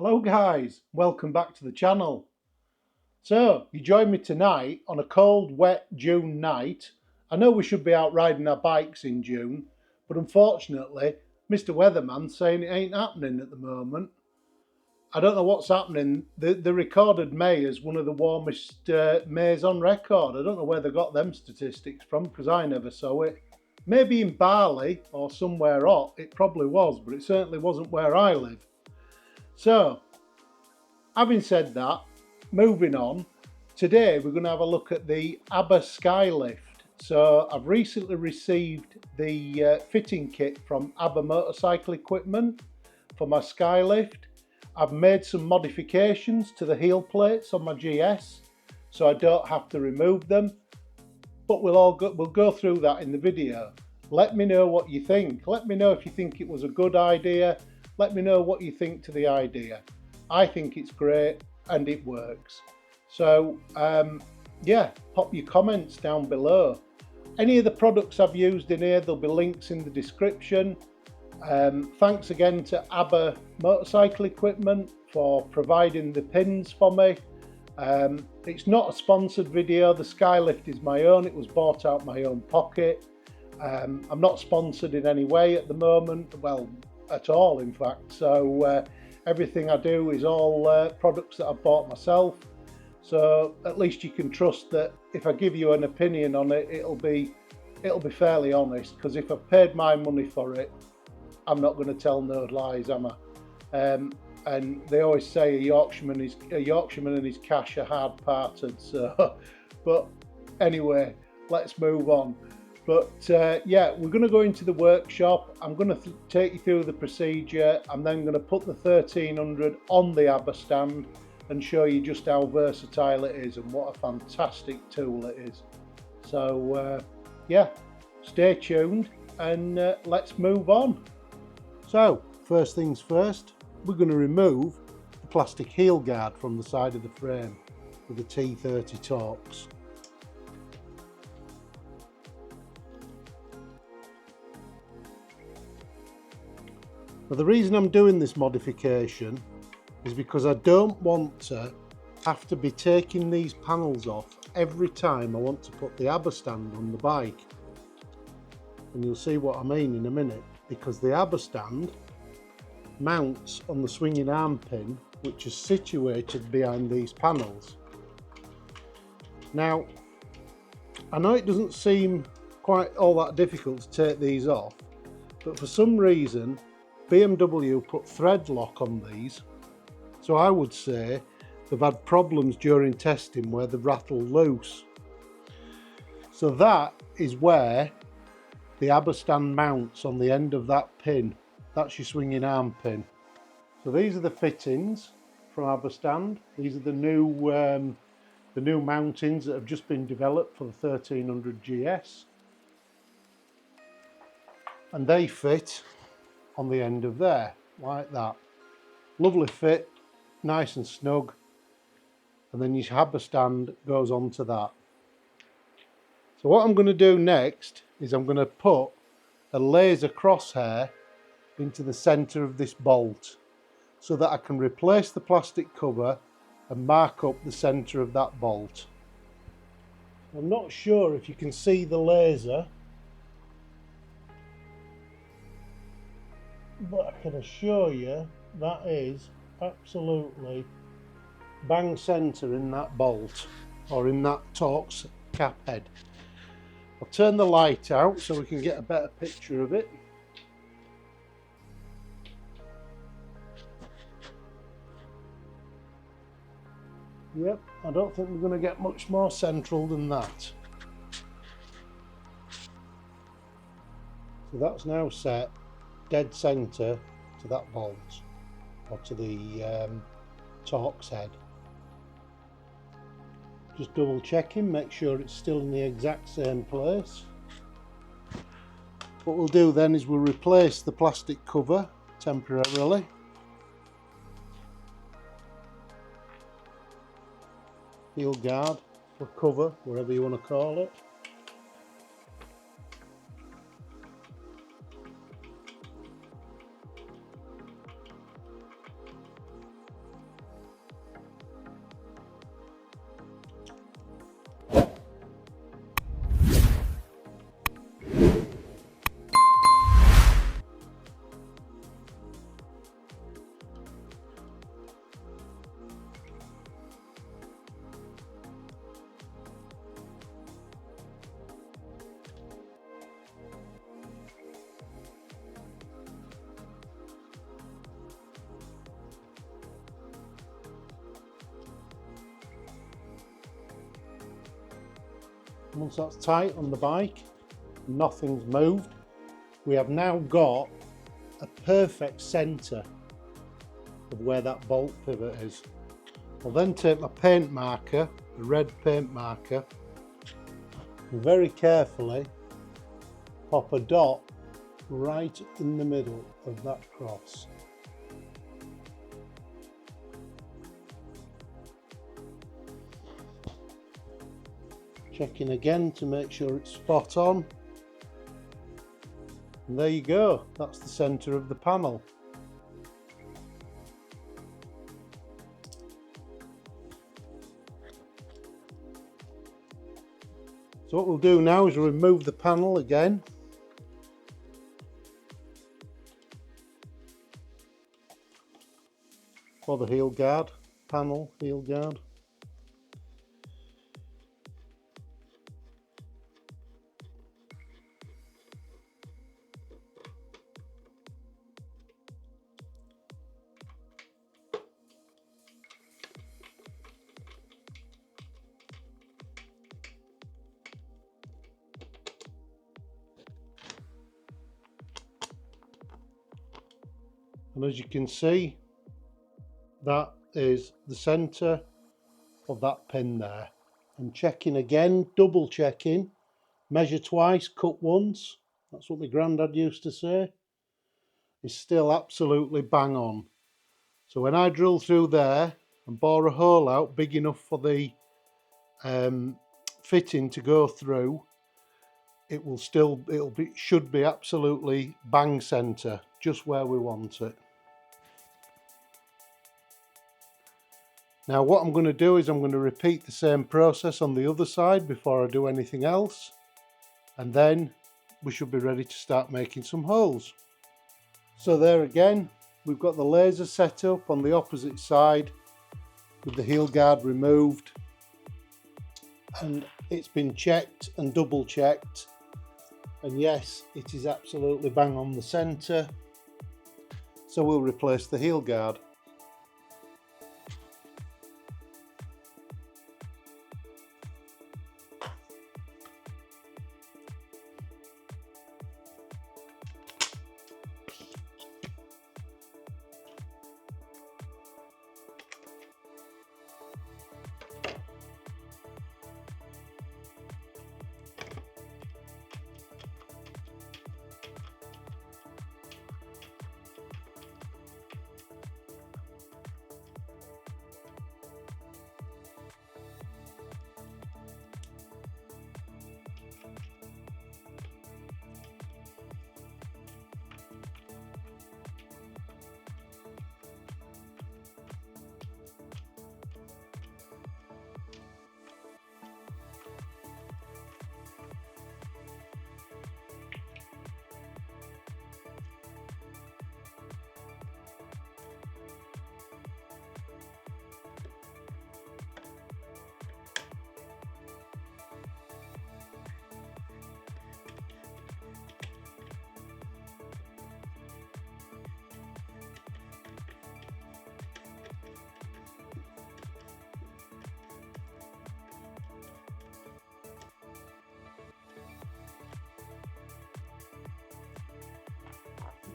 Hello guys, welcome back to the channel. So, you join me tonight on a cold, wet June night. I know we should be out riding our bikes in June, but unfortunately, Mr. Weatherman's saying it ain't happening at the moment. I don't know what's happening. They recorded May as one of the warmest Mays on record. I don't know where they got them statistics from because I never saw it. Maybe in Bali or somewhere hot, it probably was, but it certainly wasn't where I live. So, having said that, moving on, today we're going to have a look at the Abba Sky Lift. So I've recently received the fitting kit from Abba Motorcycle Equipment for my Sky Lift. I've made some modifications to the heel plates on my GS so I don't have to remove them, but we'll go through that in the video. Let me know what you think. Let me know if you think it was a good idea. Let me know what you think to the idea. I think it's great and it works. So yeah, pop your comments down below. Any of the products I've used in here, there'll be links in the description. Thanks again to Abba Motorcycle Equipment for providing the pins for me. It's not a sponsored video. The Skylift is my own. It was bought out my own pocket. I'm not sponsored in any way at the moment, well, at all in fact. So everything I do is all products that I've bought myself. So at least you can trust that if I give you an opinion on it, it'll be fairly honest, because if I've paid my money for it, I'm not going to tell no lies, am I? And they always say a Yorkshireman and his cash are hard parted. So, but anyway, let's move on. But yeah, we're going to go into the workshop. I'm going to take you through the procedure. I'm then going to put the 1300 on the Abba stand and show you just how versatile it is and what a fantastic tool it is. So yeah, stay tuned and let's move on. So first things first, we're going to remove the plastic heel guard from the side of the frame with the T30 Torx. Now the reason I'm doing this modification is because I don't want to have to be taking these panels off every time I want to put the Abba stand on the bike. And you'll see what I mean in a minute, because the Abba stand mounts on the swinging arm pin, which is situated behind these panels. Now, I know it doesn't seem quite all that difficult to take these off, but for some reason BMW put thread lock on these, so I would say they've had problems during testing where they've rattled loose. So that is where the Abba stand mounts, on the end of that pin. That's your swinging arm pin. So these are the fittings from Abba stand. These are the new mountings that have just been developed for the 1300GS, and they fit on the end of there like that. Lovely fit, nice and snug, and then your Abba stand goes onto that. So what I'm going to do next is I'm going to put a laser crosshair into the centre of this bolt so that I can replace the plastic cover and mark up the centre of that bolt. I'm not sure if you can see the laser, but I can assure you that is absolutely bang centre in that bolt, or in that Torx cap head. I'll turn the light out so we can get a better picture of it. Yep, I don't think we're going to get much more central than that. So that's now set dead centre to that bolt, or to the Torx head. Just double checking, make sure it's still in the exact same place. What we'll do then is we'll replace the plastic cover temporarily. Heel guard or cover, whatever you want to call it. Once that's tight on the bike, nothing's moved, we have now got a perfect centre of where that bolt pivot is. I'll then take my paint marker, the red paint marker, and very carefully pop a dot right in the middle of that cross. Checking again to make sure it's spot on. And there you go, that's the centre of the panel. So what we'll do now is remove the panel again. Or the heel guard, panel, heel guard. And as you can see, that is the centre of that pin there. And checking again, double checking, measure twice, cut once. That's what my granddad used to say. It's still absolutely bang on. So when I drill through there and bore a hole out big enough for the fitting to go through, it should be absolutely bang centre, just where we want it. Now what I'm going to do is I'm going to repeat the same process on the other side before I do anything else, and then we should be ready to start making some holes. So there again, we've got the laser set up on the opposite side with the heel guard removed, and it's been checked and double checked, and yes, it is absolutely bang on the centre. So we'll replace the heel guard.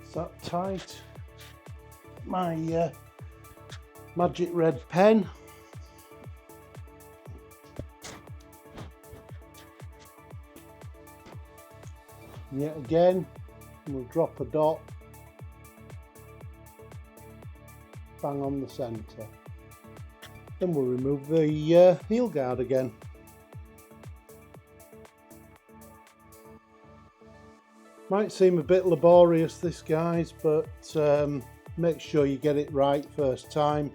It's that tight. My magic red pen. And yet again, we'll drop a dot bang on the centre. Then we'll remove the heel guard again. Might seem a bit laborious this, guys, but make sure you get it right first time.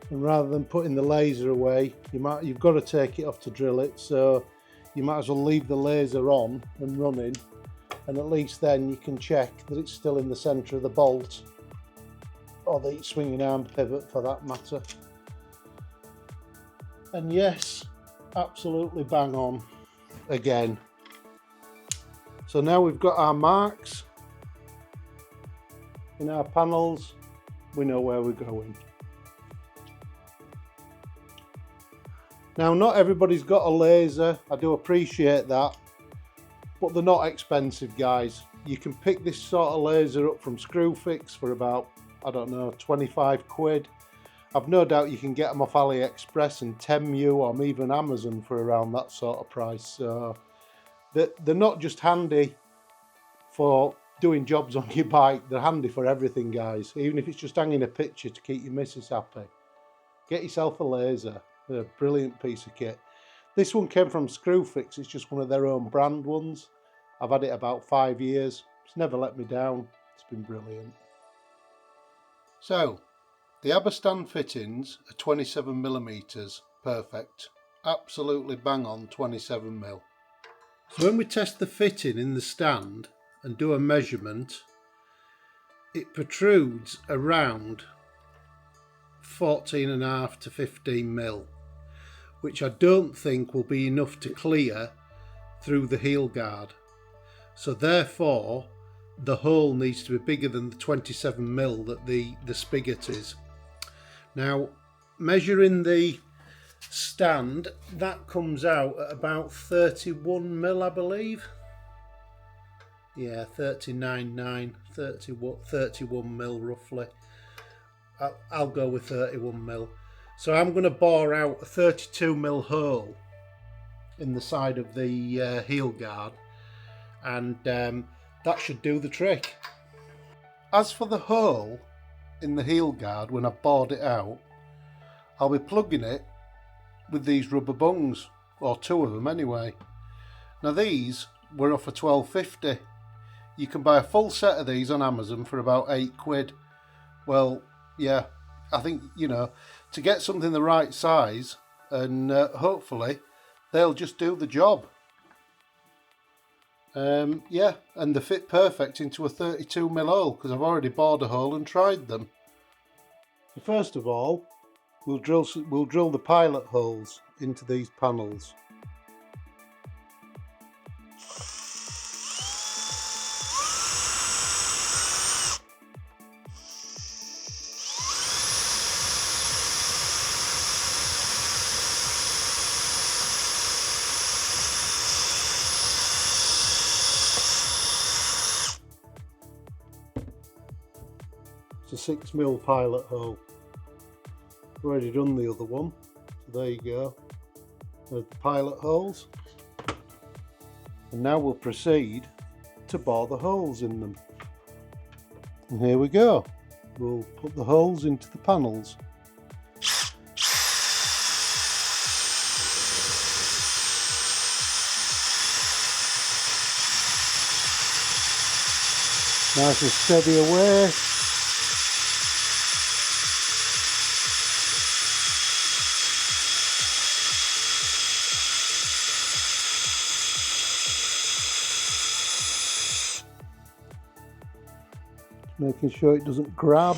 And rather than putting the laser away, you've got to take it off to drill it, so you might as well leave the laser on and running, and at least then you can check that it's still in the centre of the bolt, or the swinging arm pivot for that matter. And yes, absolutely bang on again. So now we've got our marks in our panels, we know where we're going. Now, not everybody's got a laser, I do appreciate that, but they're not expensive, guys. You can pick this sort of laser up from Screwfix for about, I don't know, 25 quid. I've no doubt you can get them off AliExpress and Temu or even Amazon for around that sort of price. So they're not just handy for doing jobs on your bike, they're handy for everything, guys. Even if it's just hanging a picture to keep your missus happy. Get yourself a laser. They're a brilliant piece of kit. This one came from Screwfix, it's just one of their own brand ones. I've had it about 5 years. It's never let me down. It's been brilliant. So, the Abba stand fittings are 27mm, perfect. Absolutely bang on 27mm. So when we test the fitting in the stand and do a measurement, it protrudes around 14.5 to 15mm, which I don't think will be enough to clear through the heel guard. So therefore, the hole needs to be bigger than the 27mm that the spigot is. Now, measuring the stand, that comes out at about 31mm, I believe. Yeah, 39.9, 31mm roughly. I'll go with 31mm. So I'm going to bore out a 32mm hole in the side of the heel guard, and that should do the trick. As for the hole in the heel guard, when I've bored it out, I'll be plugging it with these rubber bungs, or 2 of them anyway. Now these were off for £12.50. You can buy a full set of these on Amazon for about 8 quid. Well, yeah, I think, you know, to get something the right size, and hopefully they'll just do the job. Yeah, and they fit perfect into a 32mm hole, because I've already bored a hole and tried them. So first of all, we'll drill the pilot holes into these panels. It's a 6mm pilot hole. I've already done the other one, so there you go. There's the pilot holes, and now we'll proceed to bore the holes in them. And here we go. We'll put the holes into the panels. Nice and steady away. Making sure it doesn't grab.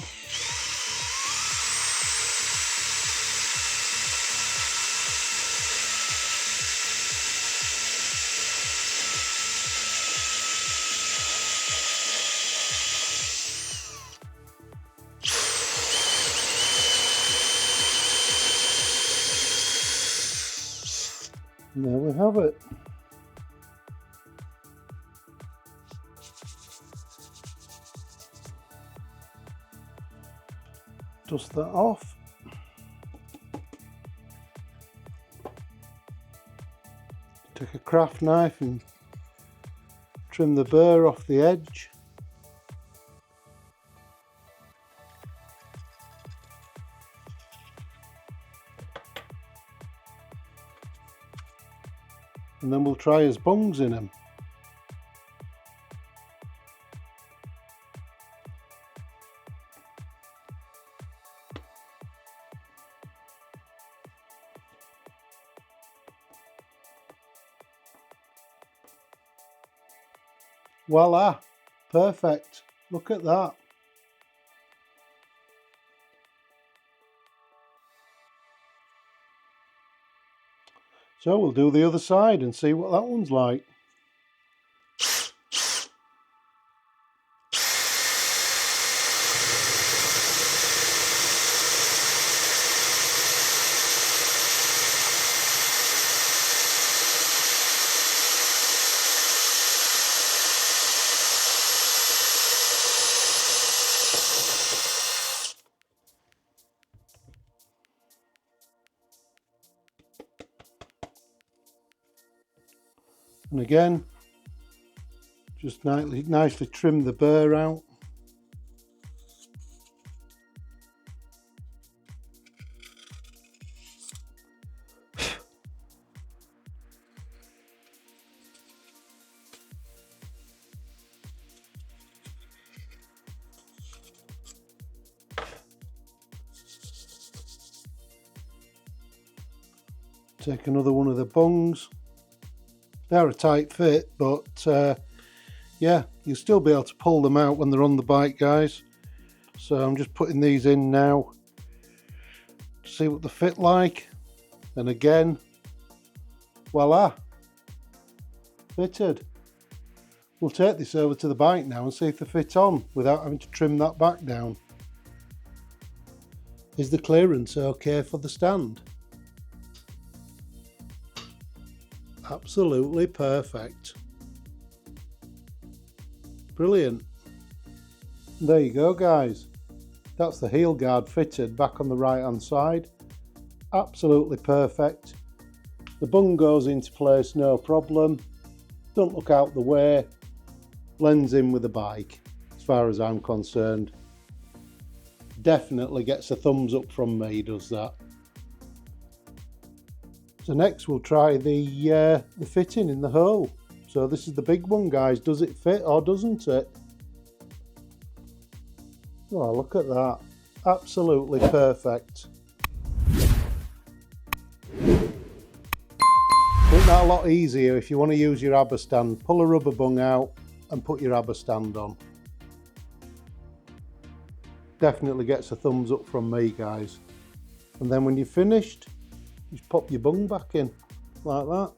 And there we have it. Dust that off. Take a craft knife and trim the burr off the edge. And then we'll try his bungs in them. Voila, perfect. Look at that. So we'll do the other side and see what that one's like. And again, just nicely trim the burr out. Take another one of the bungs. They're a tight fit, but yeah, you'll still be able to pull them out when they're on the bike, guys. So I'm just putting these in now to see what they fit like. And again, voila, fitted. We'll take this over to the bike now and see if they fit on without having to trim that back down. Is the clearance okay for the stand? Absolutely perfect. Brilliant. There you go, guys. That's the heel guard fitted back on the right hand side. Absolutely perfect. The bung goes into place no problem. Don't look out the way. Blends in with the bike as far as I'm concerned. Definitely gets a thumbs up from me, does that. So next we'll try the fitting in the hole. So this is the big one, guys. Does it fit or doesn't it? Oh, look at that. Absolutely perfect. Make that a lot easier if you want to use your Abba stand. Pull a rubber bung out and put your Abba stand on. Definitely gets a thumbs up from me, guys. And then when you're finished, just pop your bung back in like that.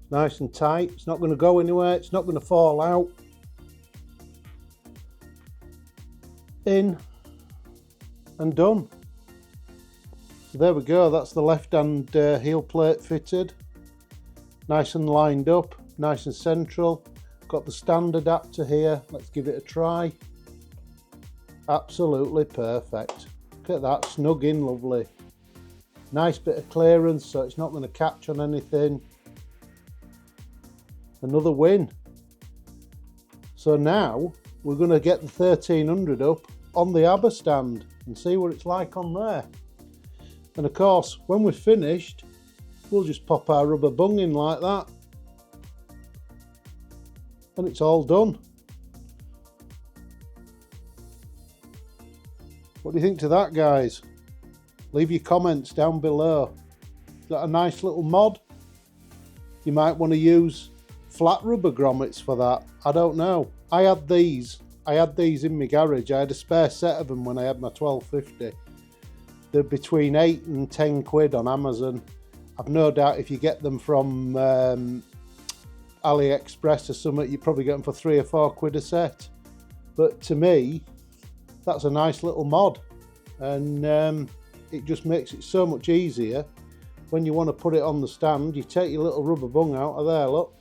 Nice and tight. It's not going to go anywhere. It's not going to fall out. In and done. So there we go. That's the left hand heel plate fitted. Nice and lined up. Nice and central. Got the stand adapter here. Let's give it a try. Absolutely perfect. Look at that. Snug in lovely. Nice bit of clearance, so it's not going to catch on anything. Another win. So now we're going to get the 1300 up on the Abba stand and see what it's like on there. And of course, when we're finished, we'll just pop our rubber bung in like that. And it's all done. What do you think to that, guys? Leave your comments down below. Is that a nice little mod? You might want to use flat rubber grommets for that. I don't know. I had these in my garage. I had a spare set of them when I had my 1250. They're between 8 and 10 quid on Amazon. I've no doubt if you get them from AliExpress or something, you probably get them for 3 or 4 quid a set. But to me, that's a nice little mod. And it just makes it so much easier when you want to put it on the stand. You take your little rubber bung out of there, look,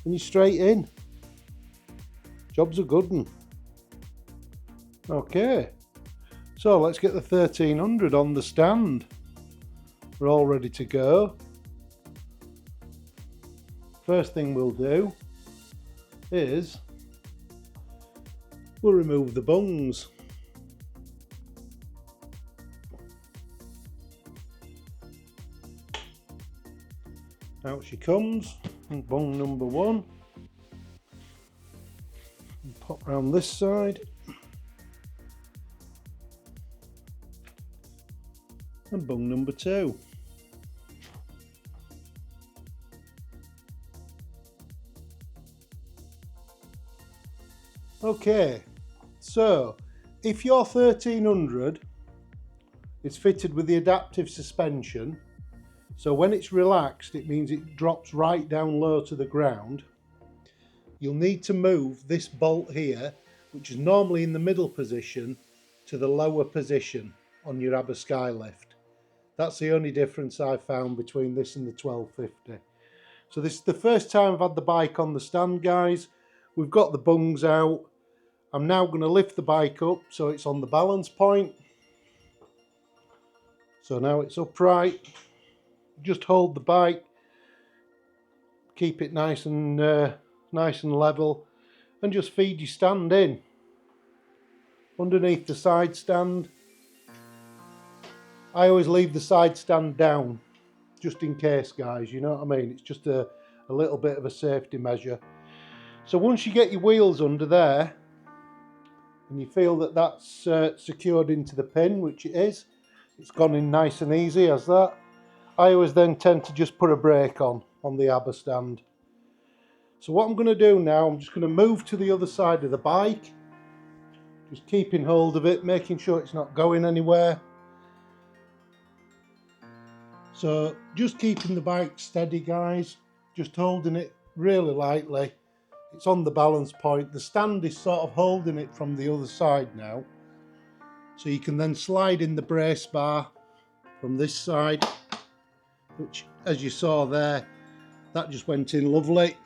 and you're straight in. Job's a good one. Okay, so let's get the 1300 on the stand. We're all ready to go. First thing we'll do is we'll remove the bungs. Out she comes, bung number 1. And pop round this side. And bung number 2. Okay, so if your 1300 is fitted with the adaptive suspension, so when it's relaxed, it means it drops right down low to the ground. You'll need to move this bolt here, which is normally in the middle position, to the lower position on your Abba Sky Lift. That's the only difference I've found between this and the 1250. So this is the first time I've had the bike on the stand, guys. We've got the bungs out. I'm now going to lift the bike up so it's on the balance point. So now it's upright. Just hold the bike keep it nice and level, and just feed your stand in underneath the side stand. I always leave the side stand down just in case, guys, you know what I mean? It's just a little bit of a safety measure. So once you get your wheels under there and you feel that that's secured into the pin, which it is, it's gone in nice and easy as that, I always then tend to just put a brake on the Abba stand. So what I'm going to do now, I'm just going to move to the other side of the bike, just keeping hold of it, making sure it's not going anywhere. So just keeping the bike steady, guys, just holding it really lightly. It's on the balance point. The stand is sort of holding it from the other side now. So you can then slide in the brace bar from this side, which, as you saw there, that just went in lovely.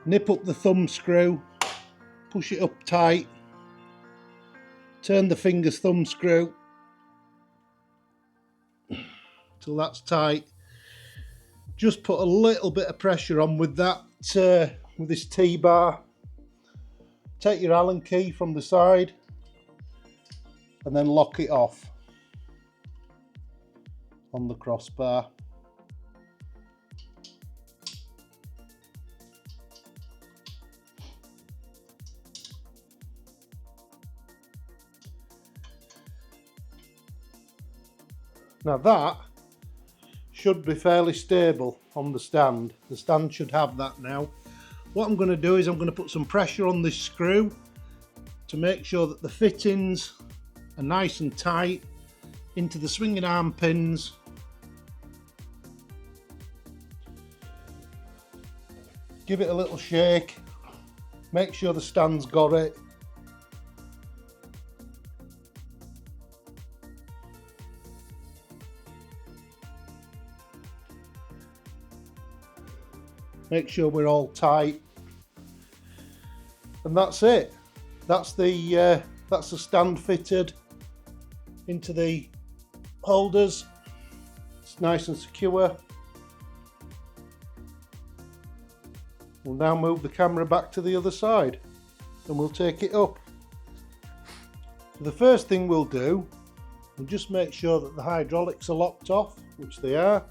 Nip up the thumb screw, push it up tight, turn the finger's thumb screw till that's tight. Just put a little bit of pressure on with that, with this T-bar. Take your Allen key from the side and then lock it off on the crossbar. Now that should be fairly stable on the stand. The stand should have that now. What I'm going to do is I'm going to put some pressure on this screw to make sure that the fittings are nice and tight into the swinging arm pins. Give it a little shake, make sure the stand's got it. Make sure we're all tight, and that's it. That's the stand fitted into the holders. It's nice and secure. We'll now move the camera back to the other side and we'll take it up. So the first thing we'll do, we'll just make sure that the hydraulics are locked off, which they are,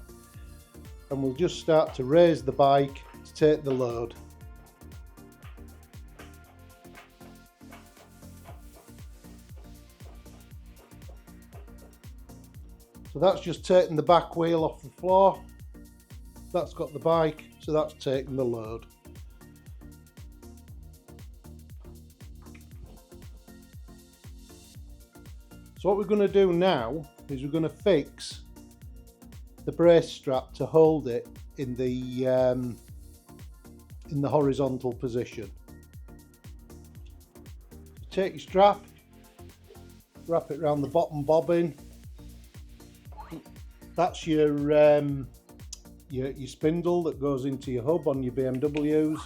and we'll just start to raise the bike to take the load. So that's just taking the back wheel off the floor. That's got the bike, so that's taking the load. So what we're going to do now is we're going to fix the brace strap to hold it in the horizontal position. Take your strap, wrap it around the bottom bobbin. That's your spindle that goes into your hub on your BMWs.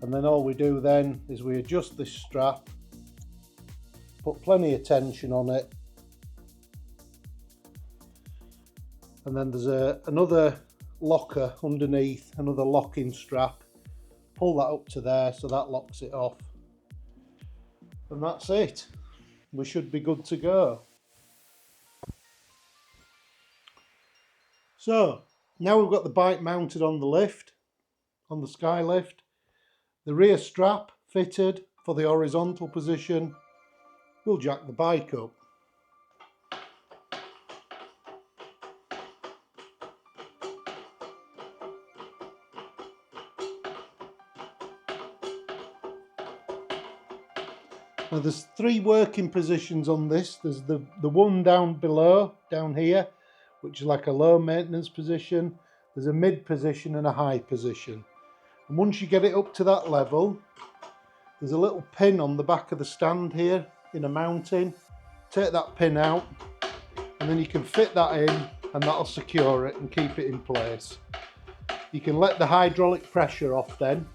And then all we do then is we adjust this strap, put plenty of tension on it, and then there's another locker underneath, another locking strap. Pull that up to there so that locks it off, and that's it. We should be good to go. So now we've got the bike mounted on the lift, on the Sky Lift, the rear strap fitted for the horizontal position. We'll jack the bike up. Now there's three working positions on this. There's the one down below, down here, which is like a low maintenance position. There's a mid position and a high position. And once you get it up to that level, there's a little pin on the back of the stand here in a mounting. Take that pin out and then you can fit that in, and that'll secure it and keep it in place. You can let the hydraulic pressure off then.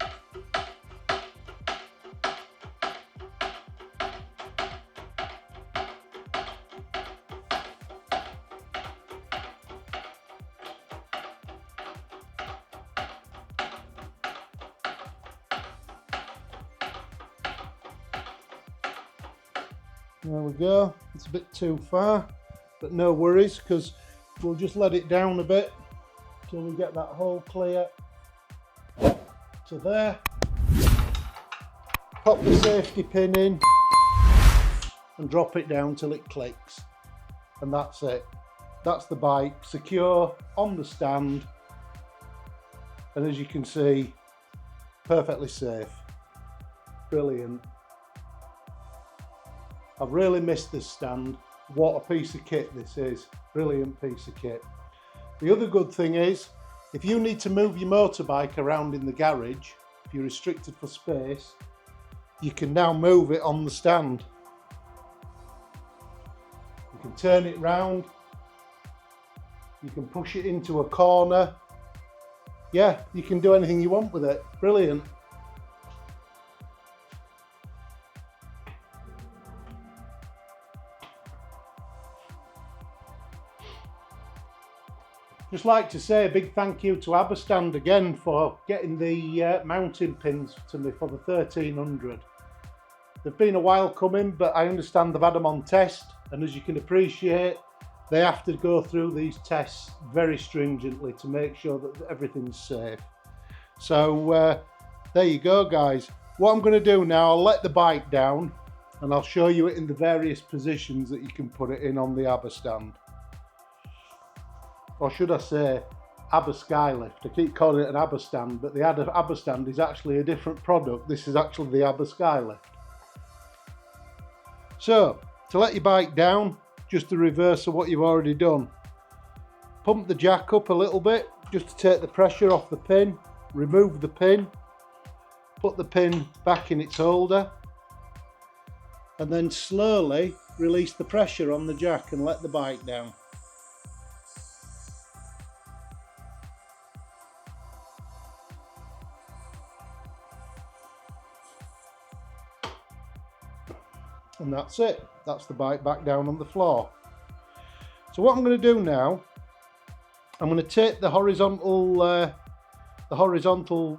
There we go. It's a bit too far, but no worries, because we'll just let it down a bit till we get that hole clear to there. Pop the safety pin in and drop it down till it clicks, and that's it. That's the bike secure on the stand, and as you can see, perfectly safe. Brilliant. I've really missed this stand. What a piece of kit this is. Brilliant piece of kit. The other good thing is, if you need to move your motorbike around in the garage, if you're restricted for space, you can now move it on the stand. You can turn it round, you can push it into a corner. Yeah, you can do anything you want with it. Brilliant. Just like to say a big thank you to Abba Stand again for getting the mounting pins to me for the 1300. They've been a while coming, but I understand they've had them on test, and as you can appreciate, they have to go through these tests very stringently to make sure that everything's safe. So there you go, guys. What I'm going to do now, I'll let the bike down and I'll show you it in the various positions that you can put it in on the Abba Stand. Or should I say Abba Sky Lift. I keep calling it an Abba Stand, but the Abba Stand is actually a different product. This is actually the Abba Sky Lift. So, to let your bike down, just the reverse of what you've already done. Pump the jack up a little bit, just to take the pressure off the pin. Remove the pin. Put the pin back in its holder. And then slowly release the pressure on the jack and let the bike down. And that's it. That's the bike back down on the floor. So what I'm going to do now, I'm going to take the horizontal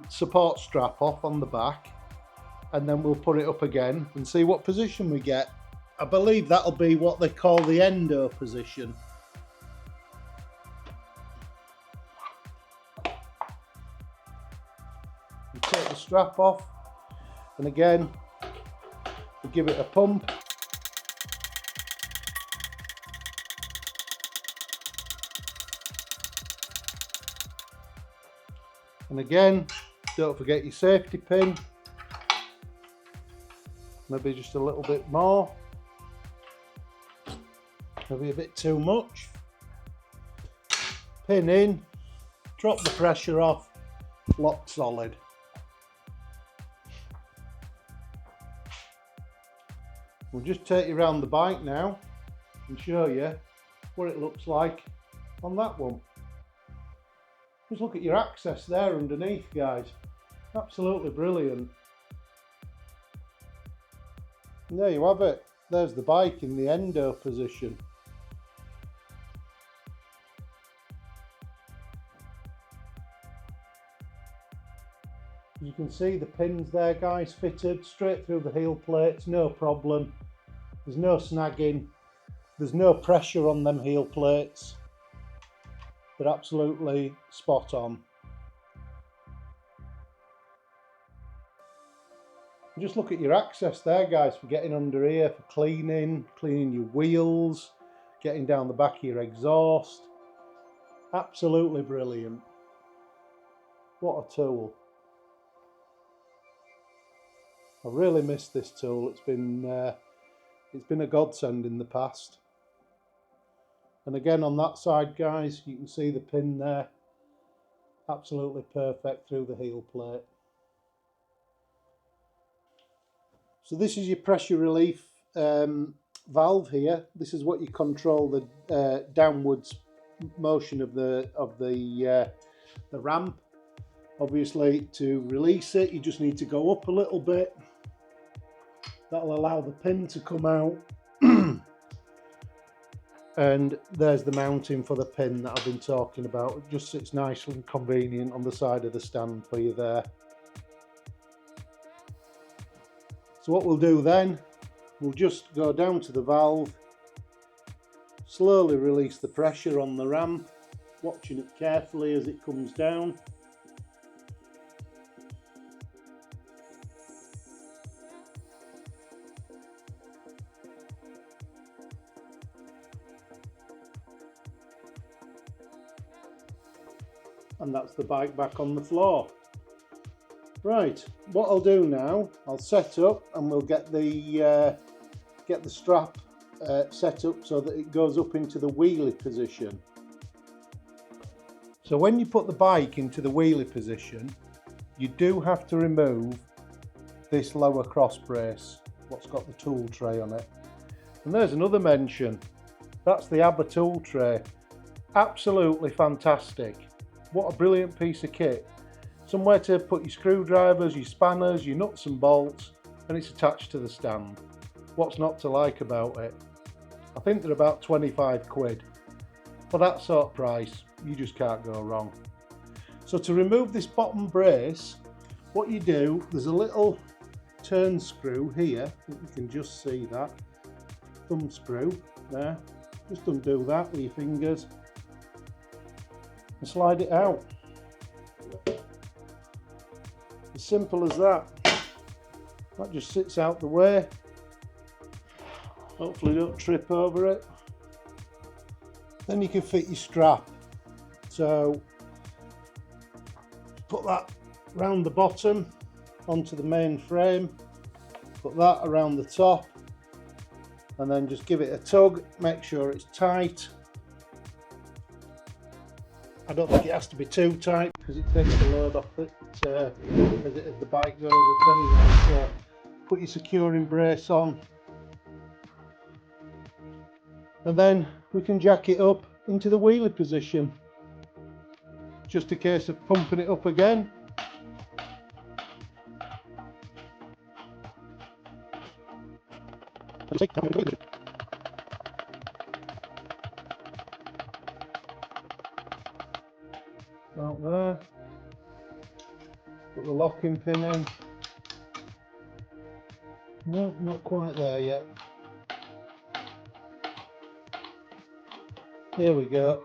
support strap off on the back, and then we'll put it up again and see what position we get. I believe that'll be what they call the Endo position. We take the strap off, and again, we give it a pump. And again, don't forget your safety pin. Maybe just a little bit more. Maybe a bit too much. Pin in, drop the pressure off, lock solid. We'll just take you around the bike now and show you what it looks like on that one. Just look at your access there underneath, guys. Absolutely brilliant. And there you have it. There's the bike in the Endo position. You can see the pins there, guys, fitted straight through the heel plates, no problem. There's no snagging, there's no pressure on them heel plates. They're absolutely spot on. Just look at your access there, guys, for getting under here, for cleaning your wheels, getting down the back of your exhaust. Absolutely brilliant. What a tool. I really miss this tool. It's been a godsend in the past. And again on that side, guys, you can see the pin there. Absolutely perfect through the heel plate. So this is your pressure relief valve here. This is what you control the downwards motion of the ramp. Obviously, to release it, you just need to go up a little bit. That'll allow the pin to come out. And there's the mounting for the pin that I've been talking about. It just sits nice and convenient on the side of the stand for you there. So what we'll do then, we'll just go down to the valve, slowly release the pressure on the ramp, watching it carefully as it comes down. And that's the bike back on the floor. Right, what I'll do now, I'll set up and we'll get the strap set up so that it goes up into the wheelie position. So when you put the bike into the wheelie position, you do have to remove this lower cross brace, what's got the tool tray on it. And there's another mention, that's the Abba tool tray. Absolutely fantastic. What a brilliant piece of kit. Somewhere to put your screwdrivers, your spanners, your nuts and bolts, and it's attached to the stand. What's not to like about it? I think they're about 25 quid. For that sort of price, you just can't go wrong. So to remove this bottom brace, what you do, there's a little turn screw here, I think you can just see that, thumb screw there. Just undo that with your fingers and slide it out. As simple as that. That just sits out the way. Hopefully don't trip over it. Then you can fit your strap. So put that round the bottom onto the main frame, put that around the top, and then just give it a tug, make sure it's tight. I don't think it has to be too tight because it takes the load off it as the bike goes up anyway. So put your securing brace on, and then we can jack it up into the wheelie position. Just a case of pumping it up again. Out there. Put the locking pin in. No, not quite there yet. Here we go.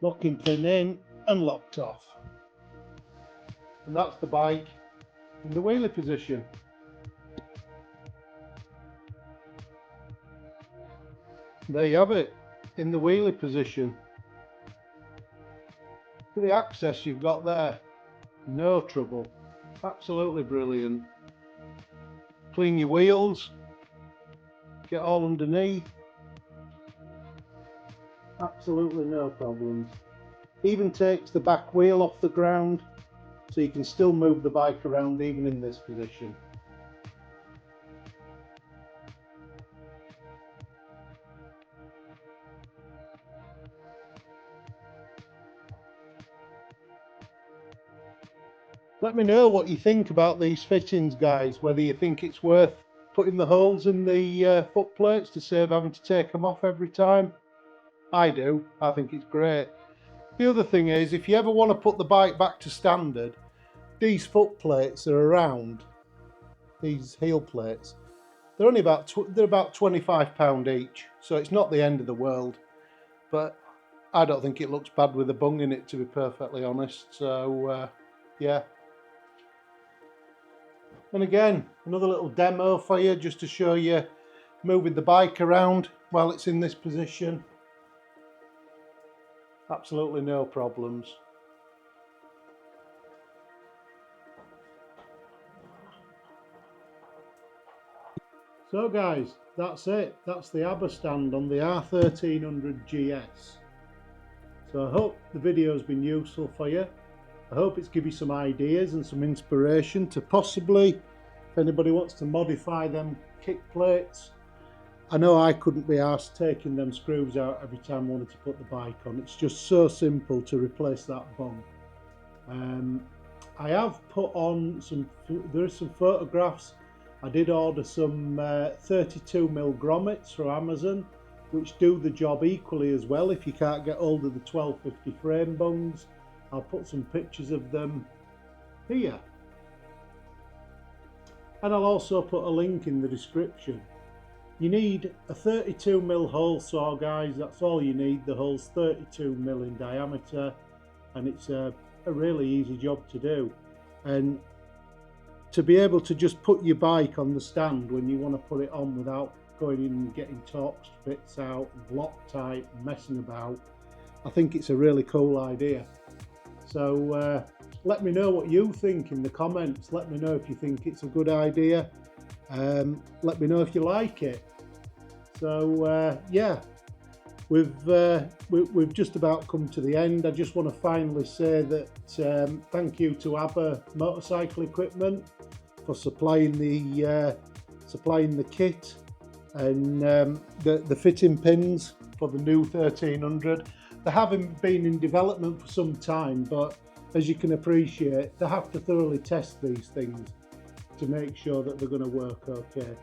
Locking pin in and locked off. And that's the bike in the wheelie position. There you have it, in the wheelie position. Look at the access you've got there. No trouble. Absolutely brilliant. Clean your wheels. Get all underneath. Absolutely no problems. Even takes the back wheel off the ground, so you can still move the bike around even in this position. Let me know what you think about these fittings, guys, whether you think it's worth putting the holes in the foot plates to save having to take them off every time. I do. I think it's great. The other thing is, if you ever want to put the bike back to standard, these foot plates are around, these heel plates, they're only about £25 each, so it's not the end of the world, but I don't think it looks bad with a bung in it, to be perfectly honest. So yeah. And again, another little demo for you, just to show you moving the bike around while it's in this position. Absolutely no problems. So guys, that's it. That's the Abba stand on the R1300GS. So I hope the video has been useful for you. I hope it's given you some ideas and some inspiration to possibly, if anybody wants to modify them kick plates. I know I couldn't be arsed taking them screws out every time I wanted to put the bike on. It's just so simple to replace that bung. I have put on there are some photographs. I did order some 32mm grommets from Amazon. which do the job equally as well if you can't get hold of the 1250 frame bungs. I'll put some pictures of them here, and I'll also put a link in the description. You need a 32mm hole saw, guys. That's all you need. The hole's 32mm in diameter, and it's a really easy job to do. And to be able to just put your bike on the stand when you want to put it on without going in and getting Torx bits out, Loctite, and messing about, I think it's a really cool idea. So let me know what you think in the comments. Let me know if you think it's a good idea. Let me know if you like it. So yeah, we've just about come to the end. I just want to finally say that thank you to Abba Motorcycle Equipment for supplying the kit and the fitting pins for the new 1300. They haven't been in development for some time, but as you can appreciate, they have to thoroughly test these things to make sure that they're going to work okay.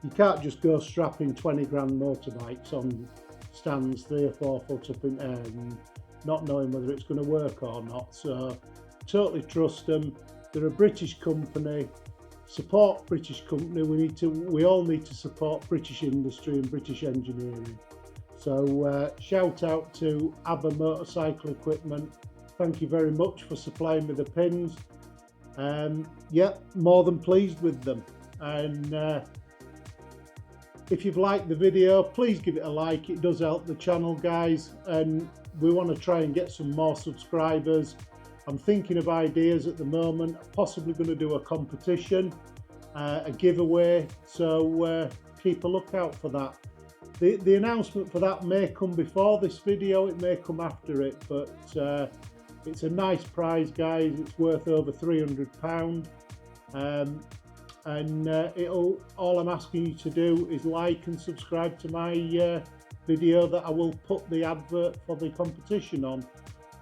You can't just go strapping 20 grand motorbikes on stands 3 or 4 foot up in air and not knowing whether it's going to work or not. So totally trust them. They're a British company. Support British company. We all need to support British industry and British engineering. So shout out to Abba Motorcycle Equipment. Thank you very much for supplying me the pins. Yeah, more than pleased with them. And if you've liked the video, please give it a like. It does help the channel, guys, and we want to try and get some more subscribers. I'm thinking of ideas at the moment. I'm possibly going to do a competition, a giveaway, so keep a lookout for that. The announcement for that may come before this video, it may come after it, but it's a nice prize, guys. It's worth over £300. And all I'm asking you to do is like and subscribe to my video that I will put the advert for the competition on.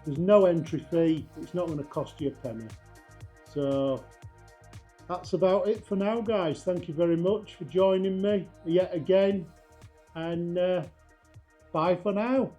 There's no entry fee. It's not going to cost you a penny. So that's about it for now, guys. Thank you very much for joining me yet again, and bye for now.